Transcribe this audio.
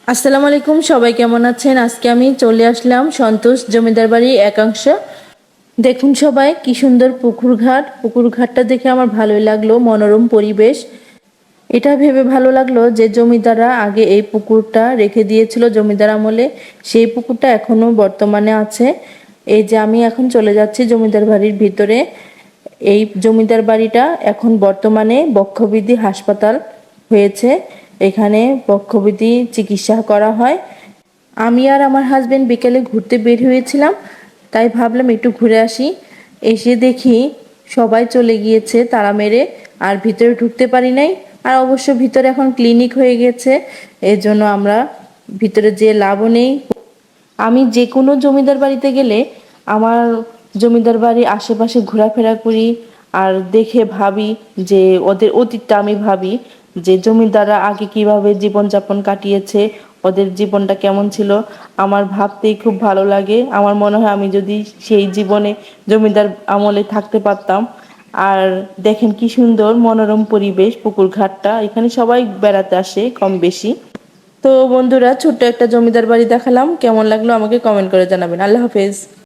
আসসালামু আলাইকুম, সবাই কেমন আছেন? আজকে আমি চলে আসলাম সন্তোষ জমিদার বাড়ির একাংশ। দেখুন সবাই, কি সুন্দর পুকুর ঘাটটা দেখে আমার ভালোই লাগলো, মনোরম পরিবেশ। এটা ভেবে ভালো লাগলো যে জমিদাররা আগে এই পুকুরটা রেখে দিয়েছিল জমিদার আমলে, সেই পুকুরটা এখনো বর্তমানে আছে। এই যে আমি এখন চলে যাচ্ছি জমিদার বাড়ির ভিতরে। এই জমিদার বাড়িটা এখন বর্তমানে বক্ষবিধি হাসপাতাল হয়েছে। এখানে বক্ষবিধি চিকিৎসা করা হয়। আমি আর আমার হাজবেন্ড বিকেলে ঘুরতে বের হয়েছিলাম, তাই ভাবলাম একটু ঘুরে আসি। এসে দেখি সবাই চলে গিয়েছে তালা মেরে, আর ভিতরে ঢুকতে পারি নাই। আর অবশ্য ভিতরে এখন ক্লিনিক হয়ে গেছে, এর জন্য আমরা ভিতরে যে লাভও নেই। আমি যে কোনো জমিদার বাড়িতে গেলে আমার জমিদার বাড়ির আশেপাশে ঘোরাফেরা করি, আর দেখে ভাবি যে ওদের অতীতটা আমি ভাবি যে জমিদাররা আগে কিভাবে জীবনযাপন কাটিয়েছে, ওদের জীবনটা কেমন ছিল। আমার ভাবতেই খুব ভালো লাগে। আমার মনে হয় আমি যদি সেই জীবনে জমিদার আমলে থাকতে পারতাম। আর দেখেন কি সুন্দর মনোরম পরিবেশ, পুকুর ঘাটটা, এখানে সবাই বেড়াতে আসে কম বেশি। তো বন্ধুরা, ছোট্ট একটা জমিদার বাড়ি দেখালাম, কেমন লাগলো আমাকে কমেন্ট করে জানাবেন। আল্লাহ হাফেজ।